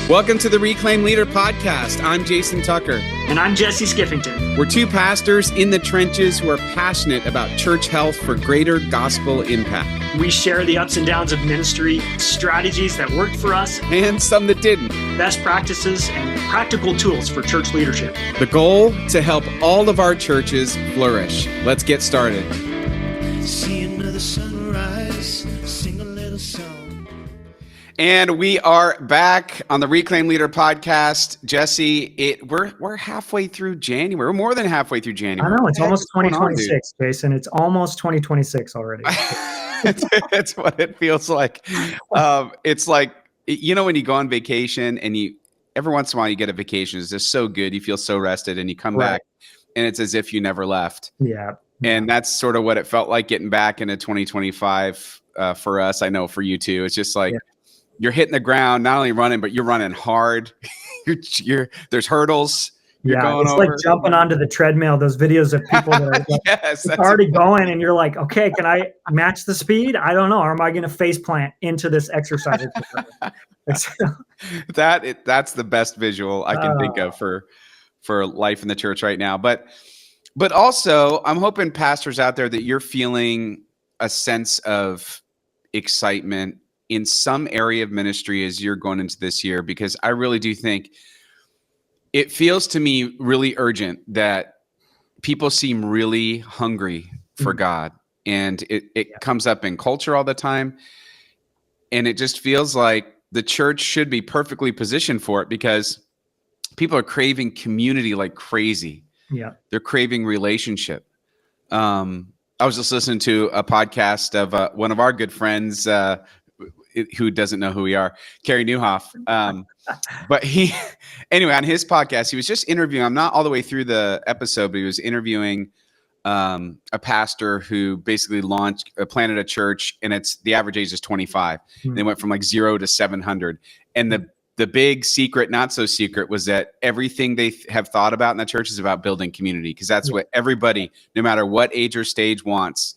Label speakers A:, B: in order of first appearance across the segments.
A: Welcome to the Reclaim Leader podcast. I'm Jason Tucker.
B: And I'm Jesse Skiffington.
A: We're two pastors in the trenches who are passionate about church health for greater gospel impact.
B: We share the ups and downs of ministry, strategies that worked for us,
A: and some that didn't.
B: Best practices and practical tools for church leadership.
A: The goal, to help all of our churches flourish. Let's get started.
C: See another sunrise, sing a little song.
A: And we are back on the Reclaim Leader podcast. Jesse, we're halfway through January. We're more than halfway through January.
B: I know, it's almost 2026, Jason. It's almost 2026 already.
A: That's what it feels like. It's like, you know, when you go on vacation and every once in a while you get a vacation, it's just so good. You feel so rested and you come back and it's as if you never left.
B: Yeah.
A: And that's sort of what it felt like getting back into 2025 for us. I know for you too. It's just like, you're hitting the ground, not only running, but you're running hard. There's hurdles. You're going
B: it's
A: over.
B: like jumping onto the treadmill. Those videos of people that are like,
A: yes,
B: it's already going, and you're like, okay, can I match the speed? I don't know. Or am I going to face plant into this exercise?
A: That's the best visual I can think of for life in the church right now. But also, I'm hoping pastors out there that you're feeling a sense of excitement in some area of ministry as you're going into this year, because I really do think it feels to me really urgent that people seem really hungry for God. And it comes up in culture all the time. And it just feels like the church should be perfectly positioned for it, because people are craving community like crazy.
B: Yeah.
A: They're craving relationship. I was just listening to a podcast of one of our good friends, who doesn't know who we are, Carey Nieuwhof. But anyway, on his podcast, he was just interviewing, I'm not all the way through the episode, but he was interviewing a pastor who basically planted a church, and the average age is 25. Mm-hmm. They went from like 0 to 700. And the big secret, not so secret, was that everything they have thought about in the church is about building community, because that's what everybody, no matter what age or stage, wants.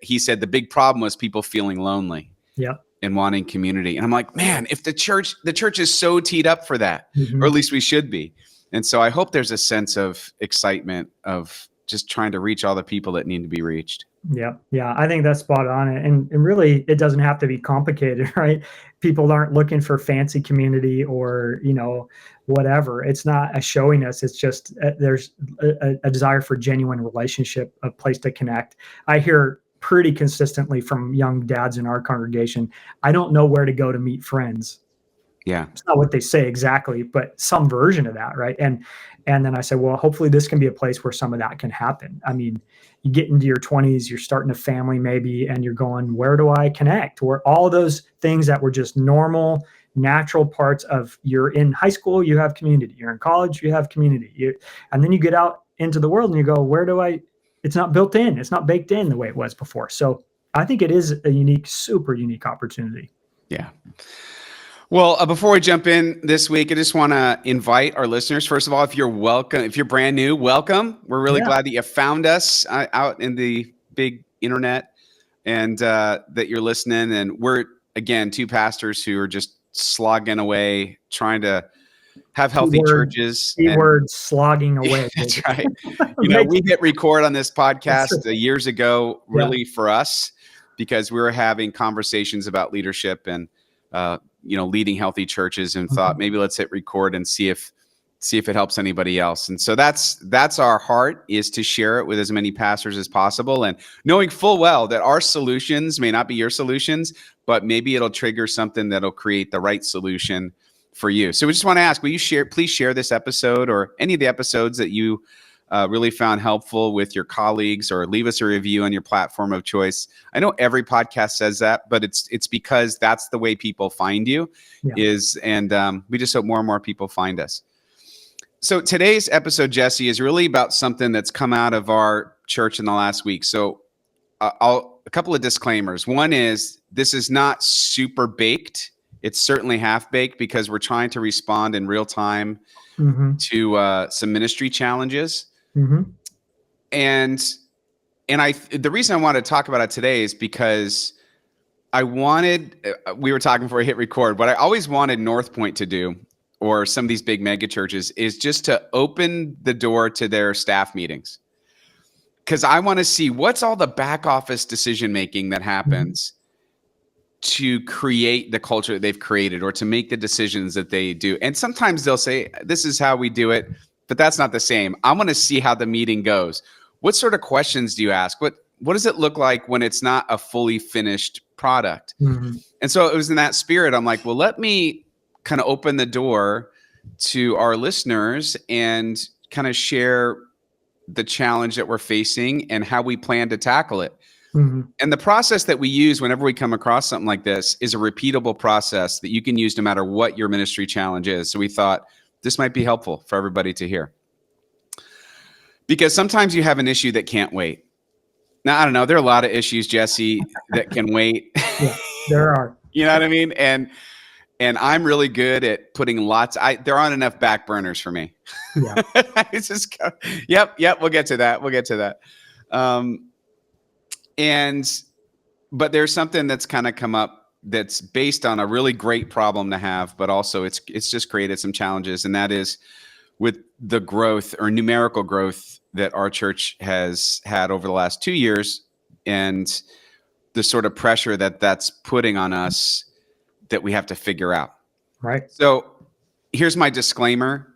A: He said the big problem was people feeling lonely. Yeah. And wanting community. And I'm like, man, if the church is so teed up for that, or at least we should be. And so I hope there's a sense of excitement of just trying to reach all the people that need to be reached.
B: Yeah. Yeah. I think that's spot on. And really, it doesn't have to be complicated, right? People aren't looking for fancy community or, whatever. It's not a showiness. It's just there's a desire for genuine relationship, a place to connect. I hear pretty consistently from young dads in our congregation, I don't know where to go to meet friends.
A: Yeah.
B: It's not what they say exactly, but some version of that, right? And then I said, well, hopefully this can be a place where some of that can happen. I mean, you get into your 20s, you're starting a family maybe, and you're going, where do I connect? Where all those things that were just normal, natural parts of, you're in high school, you have community. You're in college, you have community. And then you get out into the world and you go, it's not built in. It's not baked in the way it was before. So I think it is a super unique opportunity.
A: Yeah. Well, before we jump in this week, I just want to invite our listeners. First of all, if you're brand new, welcome. We're really glad that you found us out in the big internet, and that you're listening. And we're, again, two pastors who are just slogging away, trying to have healthy churches.
B: Keyword slogging away.
A: That's right. We hit record on this podcast years ago, really for us, because we were having conversations about leadership and, leading healthy churches, and thought maybe let's hit record and see if it helps anybody else. And so that's our heart, is to share it with as many pastors as possible, and knowing full well that our solutions may not be your solutions, but maybe it'll trigger something that'll create the right solution for you. So we just want to ask, will you please share this episode or any of the episodes that you really found helpful with your colleagues, or leave us a review on your platform of choice. I know every podcast says that, but it's because that's the way people find you and we just hope more and more people find us. So today's episode, Jesse, is really about something that's come out of our church in the last week. So a couple of disclaimers. One is, this is not super baked. It's certainly half baked, because we're trying to respond in real time to some ministry challenges. And the reason I want to talk about it today is because we were talking before I hit record, what I always wanted North Point to do, or some of these big mega churches, is just to open the door to their staff meetings. Because I want to see what's all the back office decision making that happens to create the culture that they've created, or to make the decisions that they do. And sometimes they'll say, this is how we do it, but that's not the same. I want to see how the meeting goes. What sort of questions do you ask? What does it look like when it's not a fully finished product? And so it was in that spirit. I'm like, well, let me kind of open the door to our listeners and kind of share the challenge that we're facing and how we plan to tackle it. And the process that we use whenever we come across something like this is a repeatable process that you can use no matter what your ministry challenge is. So we thought this might be helpful for everybody to hear. Because sometimes you have an issue that can't wait. Now, I don't know, there are a lot of issues, Jesse, that can wait.
B: Yeah, there are.
A: You know what I mean? And I'm really good at putting there aren't enough back burners for me.
B: Yeah.
A: It's just, yep, we'll get to that. But there's something that's kind of come up that's based on a really great problem to have, but also it's just created some challenges. And that is with the growth or numerical growth that our church has had over the last 2 years, and the sort of pressure that's putting on us that we have to figure out.
B: Right.
A: So here's my disclaimer.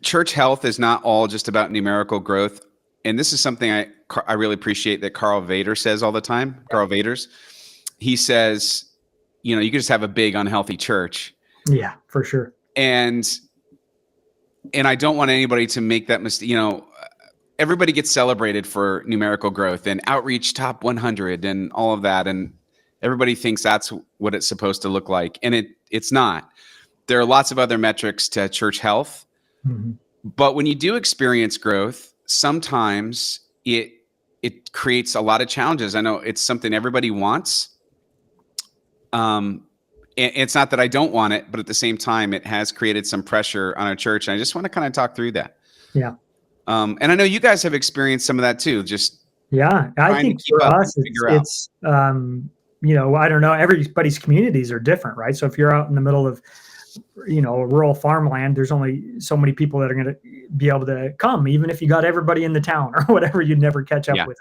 A: Church health is not all just about numerical growth. And this is something I really appreciate that Carl Vader says all the time. Yeah. Carl Vaders. He says, you can just have a big unhealthy church.
B: Yeah, for sure.
A: And I don't want anybody to make that mistake. Everybody gets celebrated for numerical growth and outreach top 100 and all of that. And everybody thinks that's what it's supposed to look like. And it's not. There are lots of other metrics to church health. But when you do experience growth, sometimes it creates a lot of challenges. I know it's something everybody wants. It's not that I don't want it, but at the same time, it has created some pressure on our church. And I just want to kind of talk through that.
B: Yeah.
A: And I know you guys have experienced some of that too.
B: I think for us, it's I don't know, everybody's communities are different, right? So if you're out in the middle of, rural farmland, there's only so many people that are going to be able to come. Even if you got everybody in the town or whatever, you'd never catch up with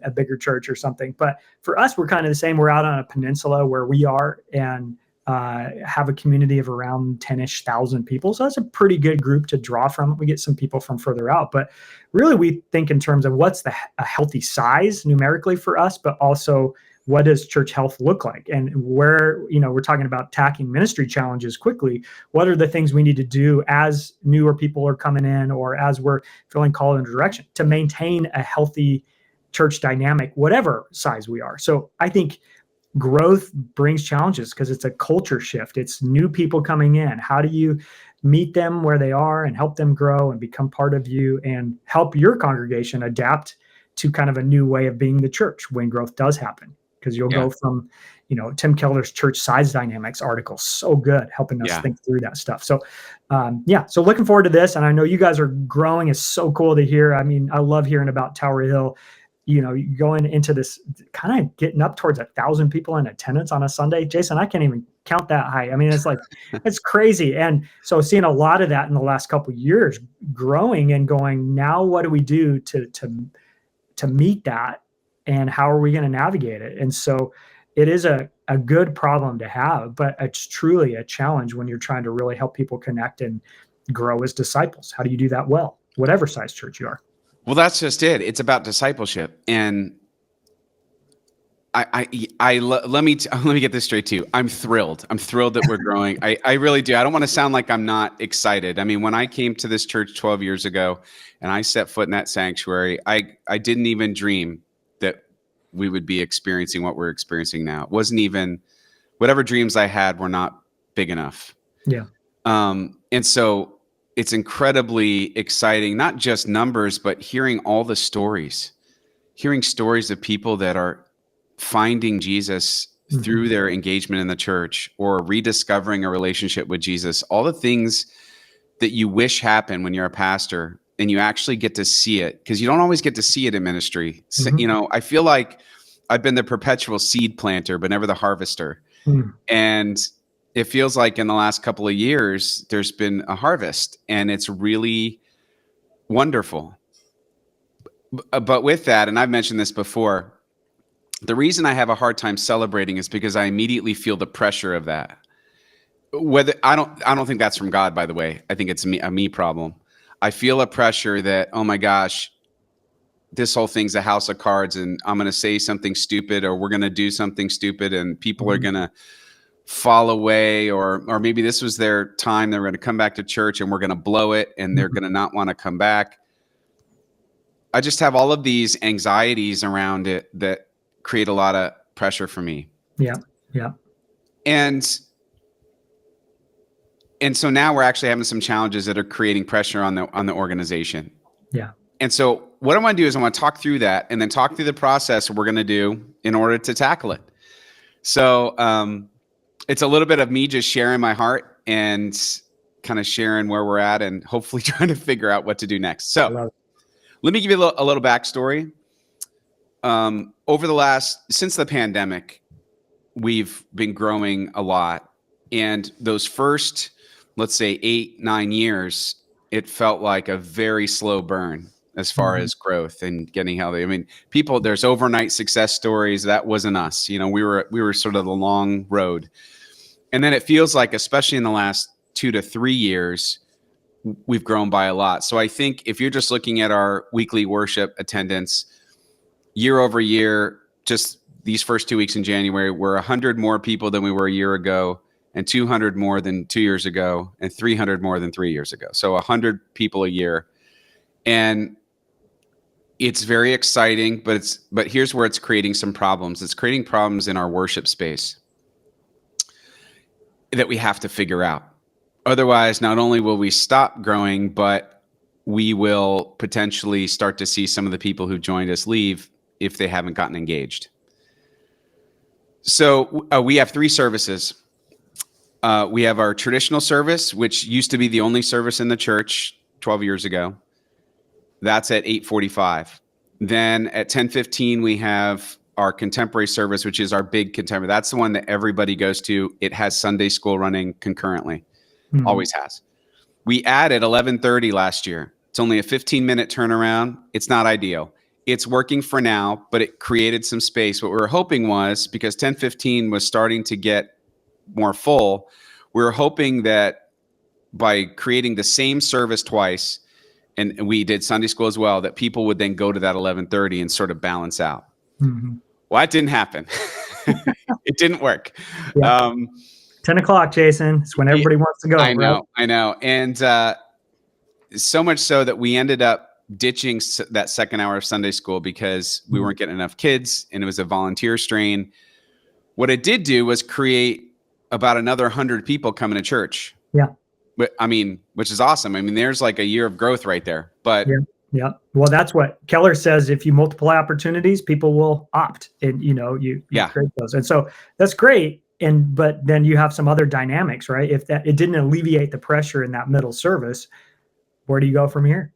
B: a bigger church or something. But for us, we're kind of the same. We're out on a peninsula where we are, and have a community of around 10-ish thousand people. So that's a pretty good group to draw from. We get some people from further out, but really we think in terms of what's a healthy size numerically for us, but also what does church health look like? And where, we're talking about tackling ministry challenges quickly. What are the things we need to do as newer people are coming in, or as we're feeling called in a direction to maintain a healthy church dynamic, whatever size we are? So I think growth brings challenges because it's a culture shift. It's new people coming in. How do you meet them where they are and help them grow and become part of you, and help your congregation adapt to kind of a new way of being the church when growth does happen? Because you'll go from, Tim Keller's church size dynamics article, so good, helping us think through that stuff. So, so looking forward to this. And I know you guys are growing. It's so cool to hear. I mean, I love hearing about Tower Hill, going into this, kind of getting up towards 1,000 people in attendance on a Sunday. Jason, I can't even count that high. I mean, it's like, it's crazy. And so seeing a lot of that in the last couple of years, growing and going, now what do we do to meet that? And how are we going to navigate it? And so it is a good problem to have, but it's truly a challenge when you're trying to really help people connect and grow as disciples. How do you do that well, whatever size church you are?
A: Well, that's just it. It's about discipleship. And let me get this straight too. I'm thrilled. I'm thrilled that we're growing. I really do. I don't want to sound like I'm not excited. I mean, when I came to this church 12 years ago and I set foot in that sanctuary, I didn't even dream that we would be experiencing what we're experiencing now. It wasn't even, whatever dreams I had were not big enough.
B: Yeah.
A: And so it's incredibly exciting, not just numbers, but hearing all the stories, hearing stories of people that are finding Jesus through their engagement in the church, or rediscovering a relationship with Jesus, all the things that you wish happen when you're a pastor. and you actually get to see it, because you don't always get to see it in ministry. So,
B: Mhm.
A: I feel like I've been the perpetual seed planter, but never the harvester.
B: Mm.
A: And it feels like in the last couple of years, there's been a harvest, and it's really wonderful. But with that, and I've mentioned this before, the reason I have a hard time celebrating is because I immediately feel the pressure of that. Whether I don't think that's from God, by the way. I think it's a me problem. I feel a pressure that, oh my gosh, this whole thing's a house of cards, and I'm going to say something stupid, or we're going to do something stupid, and people are going to fall away, or maybe this was their time. They're going to come back to church, and we're going to blow it, and they're going to not want to come back. I just have all of these anxieties around it that create a lot of pressure for me.
B: Yeah. Yeah.
A: And so now we're actually having some challenges that are creating pressure on the organization.
B: Yeah.
A: And so what I want to do is I want to talk through that, and then talk through the process we're going to do in order to tackle it. So it's a little bit of me just sharing my heart and kind of sharing where we're at, and hopefully trying to figure out what to do next. So let me give you a little backstory. Since the pandemic, we've been growing a lot. And those first, let's say 8-9 years, it felt like a very slow burn as far as growth and getting healthy. I mean, there's overnight success stories. That wasn't us. We were sort of the long road. And then it feels like, especially in the last 2 to 3 years, we've grown by a lot. So I think if you're just looking at our weekly worship attendance year over year, just these first 2 weeks in January, we're 100 more people than we were a year ago, and 200 more than 2 years ago, and 300 more than 3 years ago. So 100 people a year. And it's very exciting, but here's where it's creating some problems. It's creating problems in our worship space that we have to figure out. Otherwise, not only will we stop growing, but we will potentially start to see some of the people who joined us leave if they haven't gotten engaged. So we have 3 services. We have our traditional service, which used to be the only service in the church 12 years ago. That's at 8:45. Then at 10:15, we have our contemporary service, which is our big contemporary. That's the one that everybody goes to. It has Sunday school running concurrently. Always has. We added 11:30 last year. It's only a 15-minute turnaround. It's not ideal. It's working for now, but it created some space. What we were hoping was, because 10:15 was starting to get more full, we were hoping that by creating the same service twice, and we did Sunday school as well, that people would then go to that 11:30 and sort of balance out. Well, that didn't happen. It didn't work.
B: Yeah. 10 o'clock, Jason. It's when everybody wants to go.
A: I know. And so much so that we ended up ditching that second hour of Sunday school because we weren't getting enough kids, and it was a volunteer strain. What it did do was create about another 100 people coming to church.
B: Yeah.
A: But which is awesome. There's like a year of growth right there. But
B: yeah. Well, that's what Keller says. If you multiply opportunities, people will opt, and you create those. And so that's great. But then you have some other dynamics, right? If it didn't alleviate the pressure in that middle service, where do you go from here?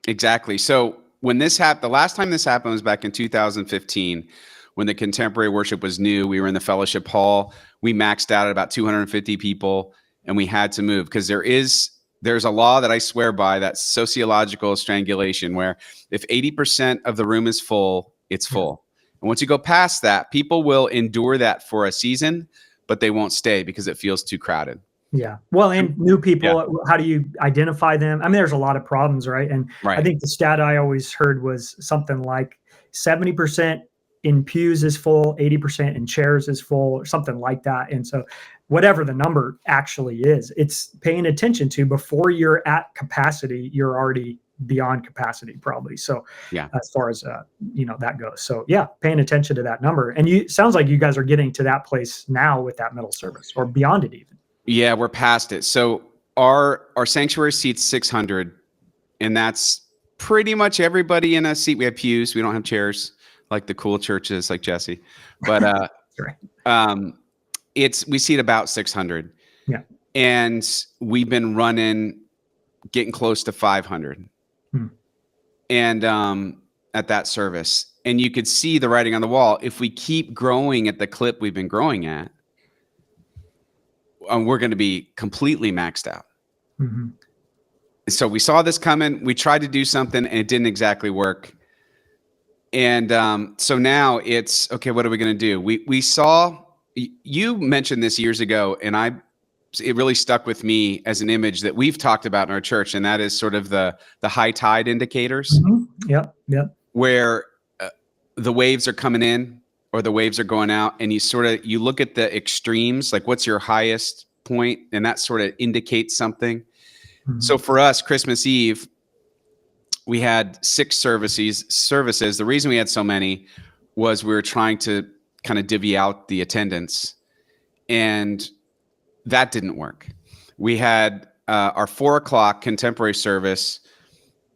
A: Exactly. So when this happened, the last time this happened was back in 2015, when the contemporary worship was new. We were in the fellowship hall. We maxed out at about 250 people, and we had to move because there's a law that I swear by, that's sociological strangulation, where if 80% of the room is full, it's full. And once you go past that, people will endure that for a season, but they won't stay because it feels too crowded.
B: Yeah. Well, and new people, how do you identify them? There's a lot of problems, right? And I think the stat I always heard was something like 70% in pews is full, 80% in chairs is full, or something like that. And so whatever the number actually is, it's paying attention to before you're at capacity, you're already beyond capacity probably. So as far as, that goes. So paying attention to that number. And sounds like you guys are getting to that place now with that middle service, or beyond it even. Yeah,
A: we're past it. So our sanctuary seats 600, and that's pretty much everybody in a seat. We have pews. We don't have chairs like the cool churches like Jesse, but we seat about 600. Yeah. And we've been getting close to 500. and at that service, and you could see the writing on the wall. If we keep growing at the clip we've been growing at, we're going to be completely maxed out.
B: Mm-hmm.
A: So we saw this coming. We tried to do something, and it didn't exactly work. And so now it's okay. What are we going to do? We saw, you mentioned this years ago, and it really stuck with me as an image that we've talked about in our church, and that is sort of the high tide indicators.
B: Mm-hmm. Yep.
A: Where the waves are coming in or the waves are going out, and you look at the extremes, like what's your highest point, and that sort of indicates something. Mm-hmm. So for us, Christmas Eve, we had 6 services. The reason we had so many was we were trying to kind of divvy out the attendance, and that didn't work. We had our 4:00 contemporary service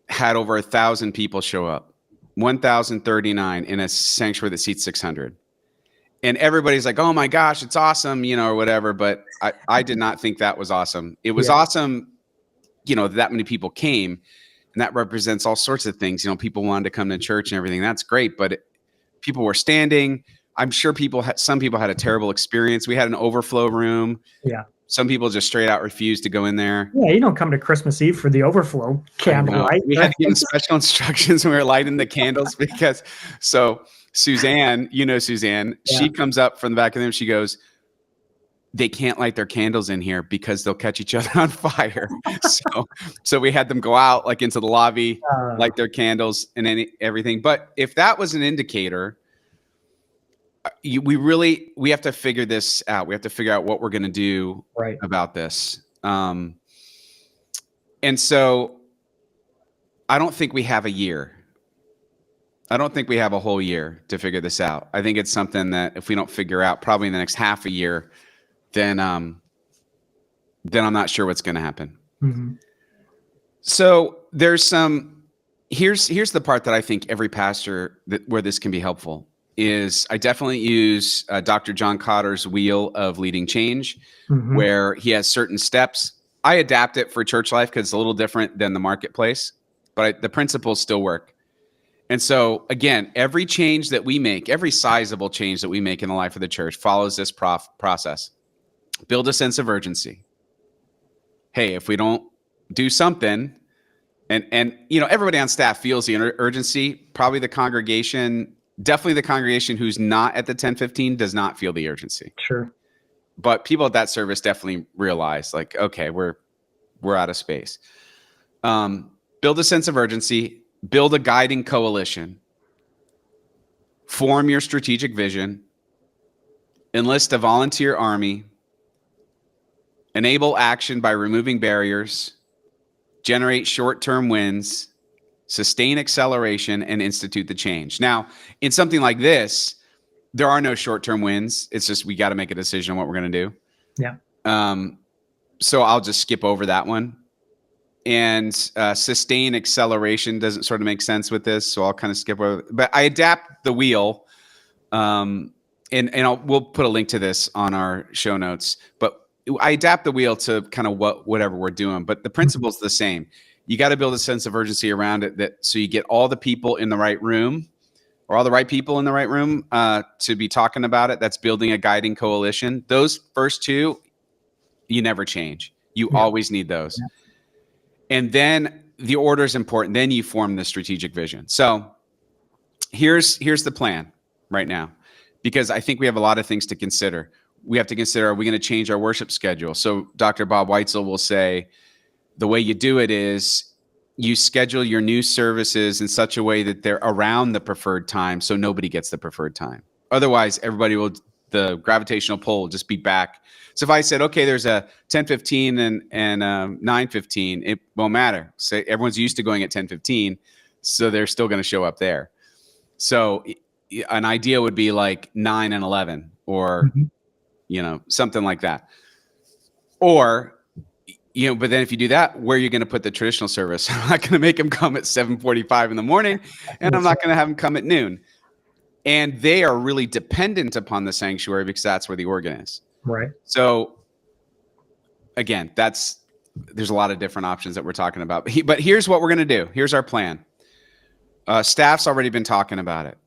A: had over 1,000 people show up, 1,039 in a sanctuary that seats 600. And everybody's like, oh my gosh, it's awesome, or whatever. But I did not think that was awesome. It was awesome, that many people came, and that represents all sorts of things. People wanted to come to church and everything. That's great. But people were standing. I'm sure some people had a terrible experience. We had an overflow room.
B: Yeah.
A: Some people just straight out refused to go in there.
B: Yeah, you don't come to Christmas Eve for the overflow candlelight.
A: We had to give them special instructions when we were lighting the candles because Suzanne, Suzanne, she comes up from the back of them. She goes, they can't light their candles in here because they'll catch each other on fire. So we had them go out like into the lobby, light their candles and everything. But if that was an indicator, we have to figure this out. We have to figure out what we're going to do about this. And so I don't think we have a year. I don't think we have a whole year to figure this out. I think it's something that if we don't figure out probably in the next half a year, then I'm not sure what's going to happen. Mm-hmm. So here's the part that I think every pastor where this can be helpful is I definitely use Dr. John Cotter's wheel of leading change, mm-hmm. where he has certain steps. I adapt it for church life because it's a little different than the marketplace, but the principles still work. And so again, every change that we make, every sizable change that we make in the life of the church follows this process. Build a sense of urgency. Hey, if we don't do something, and everybody on staff feels the urgency, probably definitely the congregation who's not at the 10:15 does not feel the urgency.
B: Sure.
A: But people at that service definitely realize like, okay, we're out of space. Build a sense of urgency, build a guiding coalition, form your strategic vision, enlist a volunteer army, enable action by removing barriers, generate short-term wins, sustain acceleration, and institute the change. Now, in something like this, there are no short-term wins. It's just we got to make a decision on what we're going to do.
B: Yeah.
A: So I'll just skip over that one. And sustain acceleration doesn't sort of make sense with this, so I'll kind of skip over. But I adapt the wheel, and we'll put a link to this on our show notes. But I adapt the wheel to kind of whatever we're doing. But the principle's the same. You got to build a sense of urgency around it so you get all the people in the right room or all the right people in the right room to be talking about it. That's building a guiding coalition. Those first two, you never change. You always need those. Yeah. And then the order is important. Then you form the strategic vision. So here's the plan right now, because I think we have a lot of things to consider. We have to consider, are we going to change our worship schedule? So Dr. Bob Weitzel will say, the way you do it is you schedule your new services in such a way that they're around the preferred time, so nobody gets the preferred time. Otherwise, the gravitational pull will just be back. So if I said, okay, there's a 10:15 and 9:15, it won't matter. So everyone's used to going at 10:15, so they're still going to show up there. So an idea would be like 9 and 11, or something like that. Or but then if you do that, where are you going to put the traditional service? I'm not going to make them come at 7:45 in the morning, and I'm not going to have them come at noon. And they are really dependent upon the sanctuary because that's where the organ is.
B: Right.
A: So again, there's a lot of different options that we're talking about. But here's what we're going to do. Here's our plan. Staff's already been talking about it.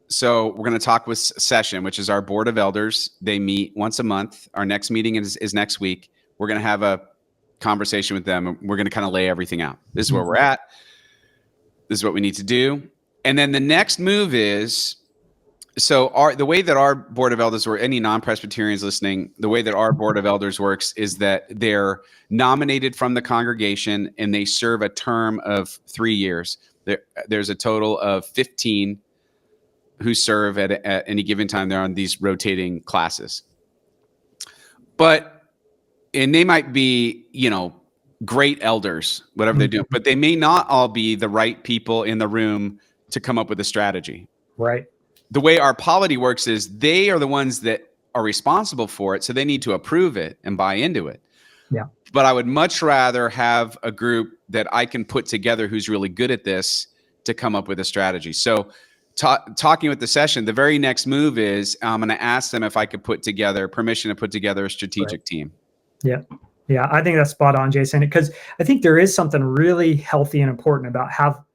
A: So we're going to talk with Session, which is our board of elders. They meet once a month. Our next meeting is next week. We're going to have a conversation with them. We're going to kind of lay everything out. This is where we're at. This is what we need to do. And then the next move is, so the way that our board of elders, or any non-Presbyterians listening, the way that our board of elders works is that they're nominated from the congregation and they serve a term of 3 years. There's a total of 15 who serve at any given time. They're on these rotating classes. And they might be, great elders, whatever they're doing, but they may not all be the right people in the room to come up with a strategy.
B: Right.
A: The way our polity works is they are the ones that are responsible for it, so they need to approve it and buy into it.
B: Yeah.
A: But I would much rather have a group that I can put together who's really good at this to come up with a strategy. So talking with the Session, the very next move is I'm going to ask them if I could permission to put together a strategic team.
B: Yeah. Yeah. I think that's spot on, Jason, because I think there is something really healthy and important about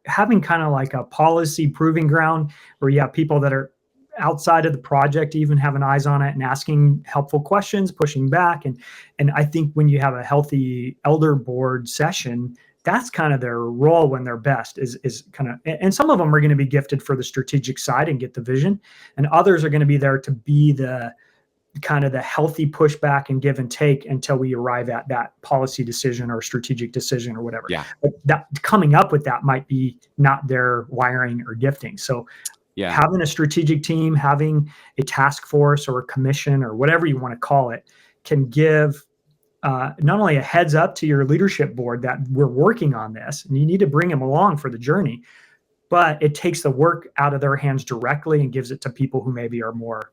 B: having kind of like a policy proving ground where you have people that are outside of the project, even having eyes on it and asking helpful questions, pushing back. And I think when you have a healthy elder board session, that's kind of their role when they're best is kind of, and some of them are going to be gifted for the strategic side and get the vision. And others are going to be there to be the kind of the healthy pushback and give and take until we arrive at that policy decision or strategic decision or whatever.
A: Yeah.
B: But that coming up with that might be not their wiring or gifting. So having a strategic team, having a task force or a commission or whatever you want to call it can give not only a heads up to your leadership board that we're working on this and you need to bring them along for the journey, but it takes the work out of their hands directly and gives it to people who maybe are more,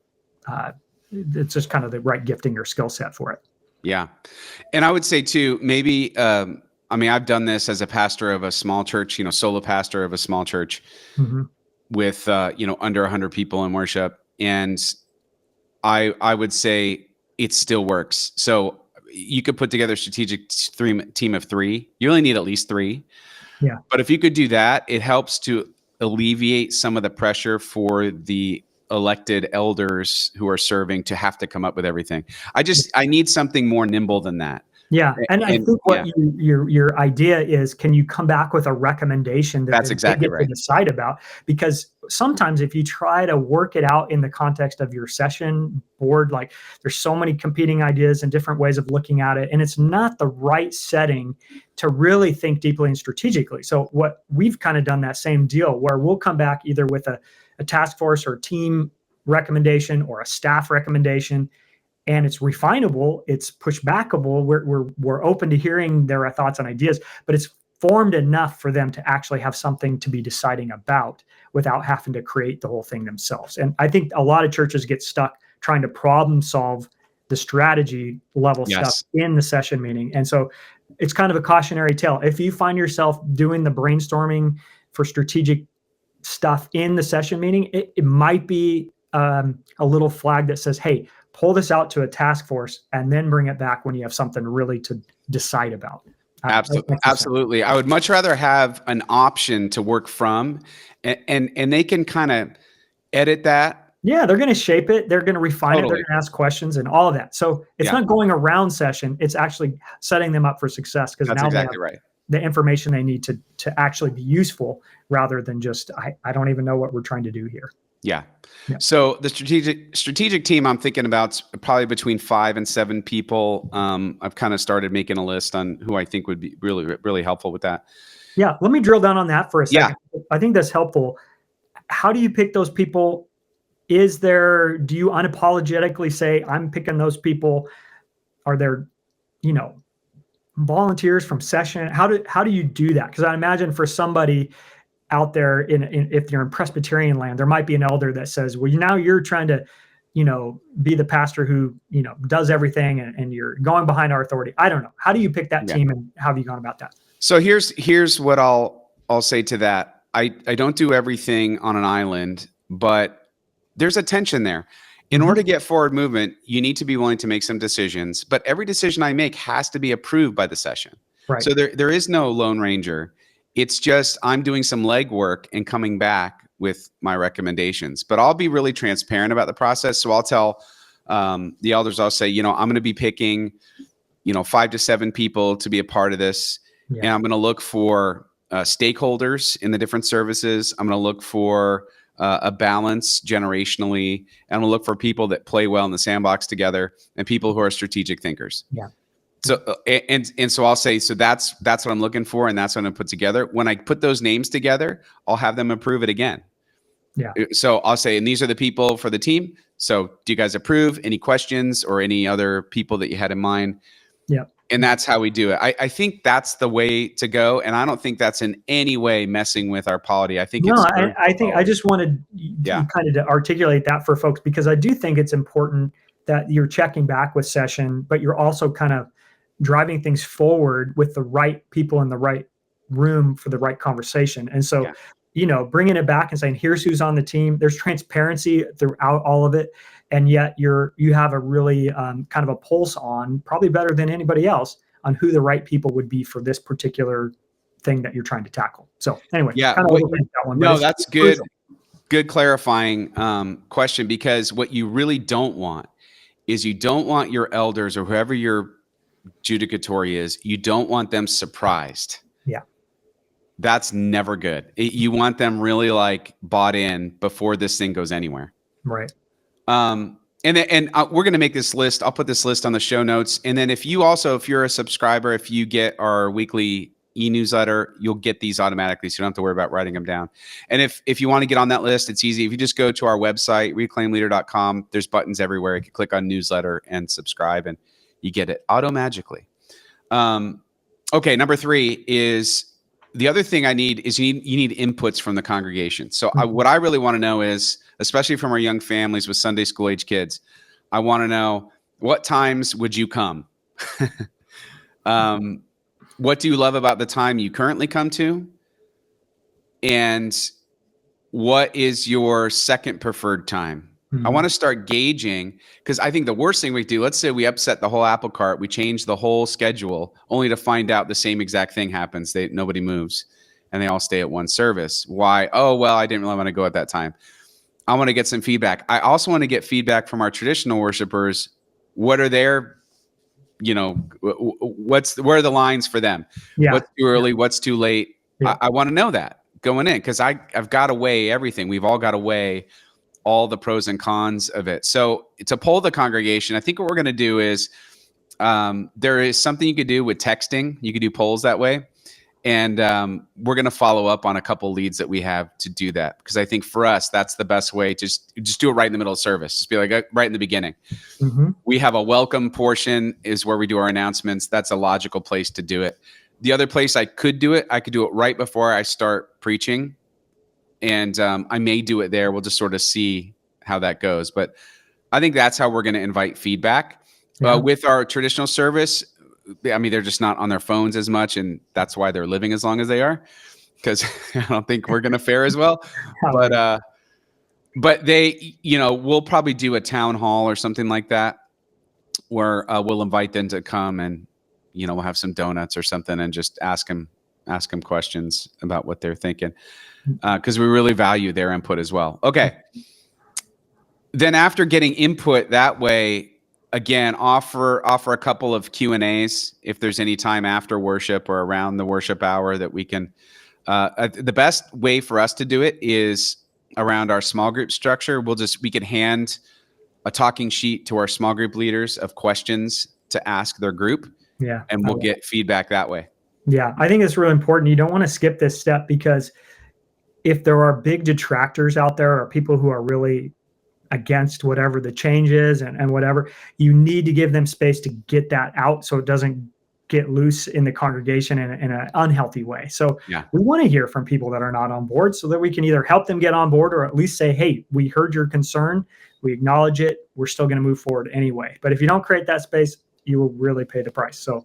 B: it's just kind of the right gifting or skill set for it. Yeah.
A: And I would say too, maybe, I've done this as a pastor of a small church, solo pastor of a small church with, under 100 people in worship. And I would say it still works. So you could put together a strategic team of 3. You only need at least 3.
B: Yeah.
A: But if you could do that, it helps to alleviate some of the pressure for the elected elders who are serving to have to come up with everything. I need something more nimble than that.
B: Yeah. And I think what your idea is, can you come back with a recommendation that
A: that's exactly right
B: to decide about? Because sometimes if you try to work it out in the context of your session board, like there's so many competing ideas and different ways of looking at it, and it's not the right setting to really think deeply and strategically. So what we've kind of done that same deal where we'll come back either with a task force or team recommendation or a staff recommendation, and it's refinable, it's pushbackable. We're open to hearing their thoughts and ideas, but it's formed enough for them to actually have something to be deciding about without having to create the whole thing themselves. And I think a lot of churches get stuck trying to problem solve the strategy level stuff in the session meeting. And so it's kind of a cautionary tale. If you find yourself doing the brainstorming for strategic stuff in the session meeting, it might be a little flag that says, hey, pull this out to a task force and then bring it back when you have something really to decide about.
A: Absolutely. I would much rather have an option to work from, and they can kind of edit that.
B: Yeah, they're going to shape it. They're going to refine it. They're going to ask questions and all of that. So it's not going around session. It's actually setting them up for success, because now
A: exactly right.
B: The information they need to actually be useful, rather than just, I don't even know what we're trying to do here.
A: Yeah. So the strategic team I'm thinking about probably between 5 and 7 people. I've kind of started making a list on who I think would be really, really helpful with that.
B: Yeah. Let me drill down on that for a second. Yeah. I think that's helpful. How do you pick those people? Do you unapologetically say, I'm picking those people? Are there, volunteers from session? How do you do that? Because I imagine for somebody out there if you're in Presbyterian land, there might be an elder that says, well, now you're trying to, be the pastor who, does everything and you're going behind our authority. I don't know. How do you pick that team, and how have you gone about that?
A: So here's what I'll say to that. I don't do everything on an island, but there's a tension there. In order to get forward movement, you need to be willing to make some decisions, but every decision I make has to be approved by the session.
B: Right.
A: So there is no Lone Ranger. It's just I'm doing some legwork and coming back with my recommendations. But I'll be really transparent about the process. So I'll tell the elders, I'll say, I'm going to be picking, 5 to 7 people to be a part of this.
B: Yeah.
A: And I'm going to look for stakeholders in the different services. I'm going to look for a balance generationally. And I'm going to look for people that play well in the sandbox together and people who are strategic thinkers.
B: Yeah.
A: So and so I'll say, so that's what I'm looking for, and that's what I'm gonna put together. When I put those names together, I'll have them approve it again.
B: Yeah.
A: So I'll say, and these are the people for the team. So do you guys approve? Any questions or any other people that you had in mind?
B: Yeah.
A: And that's how we do it. I think that's the way to go, and I don't think that's in any way messing with our polity. I think
B: I just wanted
A: Yeah.
B: kind of to articulate that for folks, because I do think it's important that you're checking back with session, but you're also kind of driving things forward with the right people in the right room for the right conversation. And so, bringing it back and saying, here's who's on the team. There's transparency throughout all of it. And yet you have a really kind of a pulse on, probably better than anybody else, on who the right people would be for this particular thing that you're trying to tackle. So anyway,
A: Yeah.
B: kind of overthink that one.
A: No, that's good.
B: Crucial.
A: Good clarifying question, because what you really don't want is you don't want your elders or whoever your judicatory is, you don't want them surprised.
B: Yeah.
A: That's never good. You want them really like bought in before this thing goes anywhere.
B: Right.
A: And we're going to make this list. I'll put this list on the show notes. And then if you're a subscriber, if you get our weekly e-newsletter, you'll get these automatically. So you don't have to worry about writing them down. And if you want to get on that list, it's easy. If you just go to our website, reclaimleader.com, there's buttons everywhere. You can click on newsletter and subscribe, and you get it magically. Okay. Number 3 is the other thing I need is you need inputs from the congregation. So what I really want to know is, especially from our young families with Sunday school age kids, I want to know, what times would you come? What do you love about the time you currently come to? And what is your second preferred time? I want to start gauging, because I think the worst thing we do, let's say we upset the whole apple cart, we change the whole schedule, only to find out the same exact thing happens. Nobody moves and they all stay at one service. Why? Oh, well, I didn't really want to go at that time. I want to get some feedback. I also want to get feedback from our traditional worshipers. What are their, where are the lines for them?
B: Yeah.
A: What's too early? What's too late?
B: Yeah.
A: I want to know that going in, because I've got to weigh everything. We've all got to weigh all the pros and cons of it. So to poll the congregation, I think what we're going to do is there is something you could do with texting. You could do polls that way. And we're going to follow up on a couple leads that we have to do that, because I think for us, that's the best way. Just do it right in the middle of service. Just be like right in the beginning.
B: Mm-hmm.
A: We have a welcome portion is where we do our announcements. That's a logical place to do it. The other place I could do it right before I start preaching. And I may do it there. We'll just sort of see how that goes. But I think that's how we're going to invite feedback. With our traditional service, I mean, they're just not on their phones as much, and that's why they're living as long as they are, because I don't think we're going to fare as well. But they, we'll probably do a town hall or something like that, where we'll invite them to come, and we'll have some donuts or something and just ask them questions about what they're thinking. Because we really value their input as well. Okay. Then after getting input that way, again, offer a couple of Q&As if there's any time after worship or around the worship hour that we can. The best way for us to do it is around our small group structure. We could hand a talking sheet to our small group leaders of questions to ask their group.
B: Yeah.
A: And we'll get feedback that way.
B: Yeah. I think it's really important. You don't want to skip this step, because if there are big detractors out there, or people who are really against whatever the change is and whatever, you need to give them space to get that out so it doesn't get loose in the congregation in an unhealthy way. So we want to hear from people that are not on board, so that we can either help them get on board, or at least say, hey, we heard your concern. We acknowledge it. We're still going to move forward anyway. But if you don't create that space, you will really pay the price. So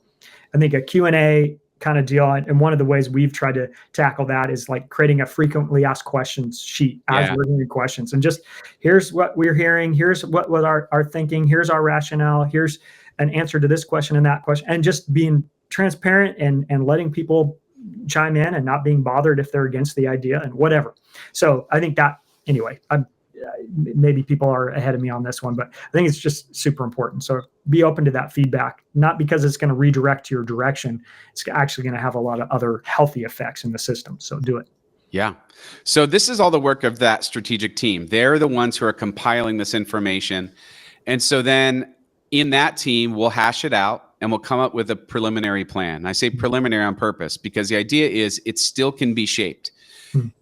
B: I think a Q&A kind of deal, and one of the ways we've tried to tackle that is like creating a frequently asked questions sheet as we're hearing questions, and just here's what we're hearing, here's what was our thinking, here's our rationale, here's an answer to this question and that question, and just being transparent and letting people chime in and not being bothered if they're against the idea and whatever. So I think that, anyway, maybe people are ahead of me on this one, but I think it's just super important. So be open to that feedback, not because it's going to redirect your direction. It's actually going to have a lot of other healthy effects in the system. So do it.
A: Yeah. So this is all the work of that strategic team. They're the ones who are compiling this information. And so then in that team, we'll hash it out and we'll come up with a preliminary plan. I say preliminary on purpose because the idea is it still can be shaped.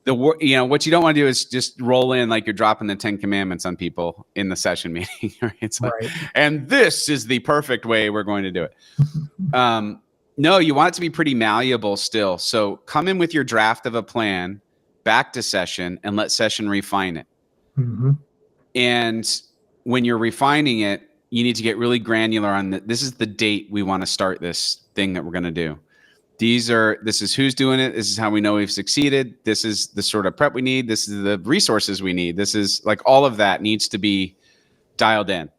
A: What you don't want to do is just roll in like you're dropping the 10 commandments on people in the session meeting. Right? It's like, and this is the perfect way we're going to do it. No, you want it to be pretty malleable still. So come in with your draft of a plan back to session and let session refine it. And when you're refining it, you need to get really granular on this is the date we want to start this thing that we're going to do. This is who's doing it. This is how we know we've succeeded. This is the sort of prep we need. This is the resources we need. This is like all of that needs to be dialed in.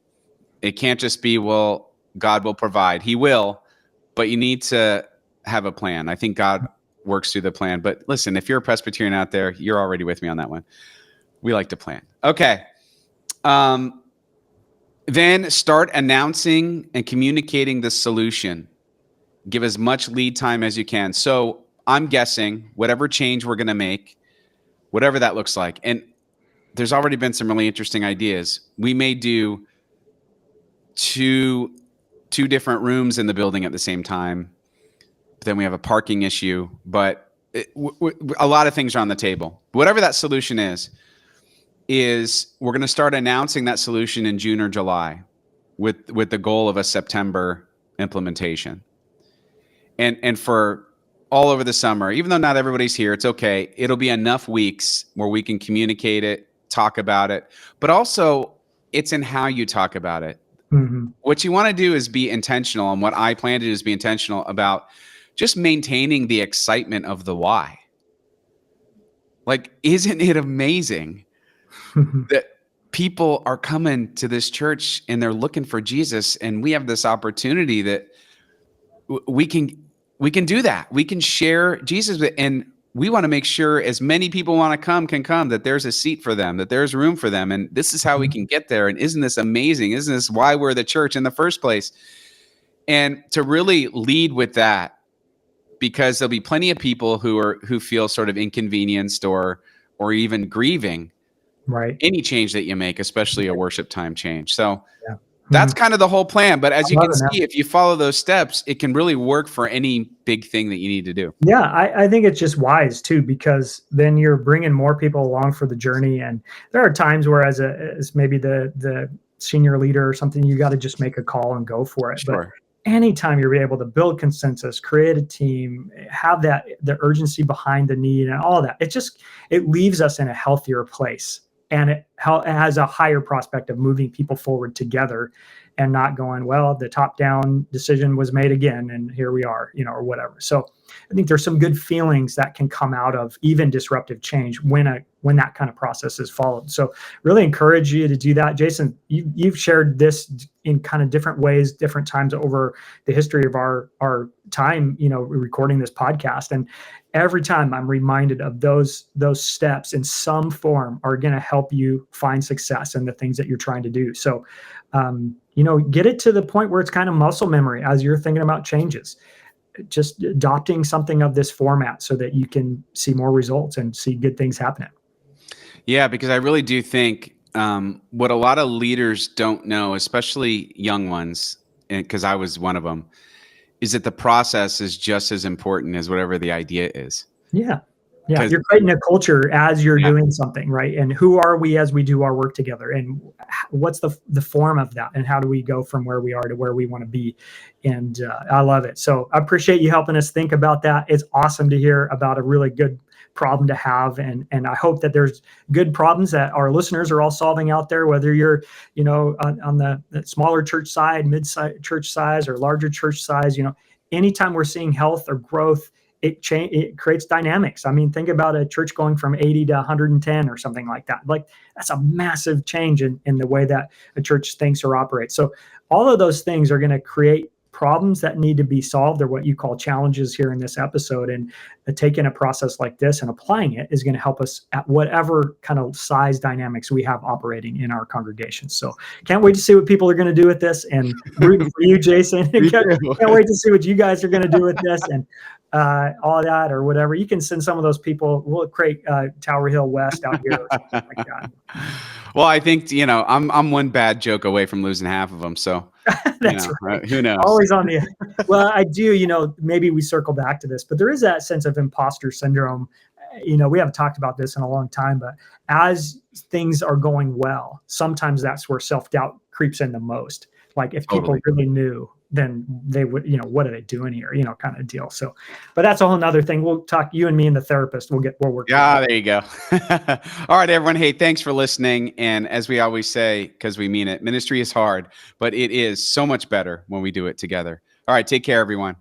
A: It can't just be, well, God will provide. He will, but you need to have a plan. I think God works through the plan. But listen, if you're a Presbyterian out there, you're already with me on that one. We like to plan. Okay. Then start announcing and communicating the solution. Give as much lead time as you can. So I'm guessing whatever change we're going to make, whatever that looks like, and there's already been some really interesting ideas. We may do two different rooms in the building at the same time. Then we have a parking issue, but a lot of things are on the table. Whatever that solution is we're going to start announcing that solution in June or July with the goal of a September implementation. And for all over the summer, even though not everybody's here, it's okay. It'll be enough weeks where we can communicate it, talk about it, but also it's in how you talk about it. What you want to do is be intentional. And what I plan to do is be intentional about just maintaining the excitement of the why. Like, isn't it amazing that people are coming to this church and they're looking for Jesus, and we have this opportunity that we can do that. We can share Jesus, and we want to make sure as many people want to come can come, that there's a seat for them, that there's room for them. And this is how we can get there. And isn't this amazing? Isn't this why we're the church in the first place? And to really lead with that, because there'll be plenty of people who feel sort of inconvenienced or even grieving any change that you make, especially a worship time change. So that's kind of the whole plan. But as you can see, if you follow those steps, it can really work for any big thing that you need to do.
B: Yeah, I think it's just wise too, because then you're bringing more people along for the journey. And there are times where as maybe the senior leader or something, you got to just make a call and go for it. Sure. But anytime you're able to build consensus, create a team, have the urgency behind the need and all that, it leaves us in a healthier place. And it has a higher prospect of moving people forward together and not going, well, the top-down decision was made again, and here we are, or whatever. So I think there's some good feelings that can come out of even disruptive change when that kind of process is followed. So really encourage you to do that. Jason, you've shared this in kind of different ways, different times over the history of our time, recording this podcast. And every time I'm reminded of those steps in some form are going to help you find success in the things that you're trying to do. So, get it to the point where it's kind of muscle memory as you're thinking about changes, just adopting something of this format so that you can see more results and see good things happening.
A: Yeah, because I really do think what a lot of leaders don't know, especially young ones, because I was one of them, is that the process is just as important as whatever the idea is.
B: Yeah. Yeah. You're creating a culture as you're doing something, right? And who are we as we do our work together? And what's the form of that? And how do we go from where we are to where we want to be? And I love it. So I appreciate you helping us think about that. It's awesome to hear about a really good problem to have. And I hope that there's good problems that our listeners are all solving out there, whether you're, on the smaller church side, mid-size church size, or larger church size. Anytime we're seeing health or growth, it creates dynamics. I mean, think about a church going from 80 to 110 or something like that. Like, that's a massive change in the way that a church thinks or operates. So all of those things are going to create problems that need to be solved, or what you call challenges here in this episode. And taking a process like this and applying it is going to help us at whatever kind of size dynamics we have operating in our congregation. So can't wait to see what people are going to do with this, and rooting for you, Jason. Can't wait to see what you guys are going to do with this, and all of that, or whatever. You can send some of those people. We'll create Tower Hill West out here or something like that.
A: Well, I think, I'm one bad joke away from losing half of them. So
B: That's right.
A: Who knows?
B: Always on the, well, I do, maybe we circle back to this, but there is that sense of imposter syndrome. We haven't talked about this in a long time, but as things are going well, sometimes that's where self-doubt creeps in the most. Like if people really knew, then they would, what are they doing here? Kind of deal. So, but that's a whole nother thing. We'll talk, you and me and the therapist, we'll work.
A: Yeah, there you go. All right, everyone. Hey, thanks for listening. And as we always say, because we mean it, ministry is hard, but it is so much better when we do it together. All right, take care, everyone.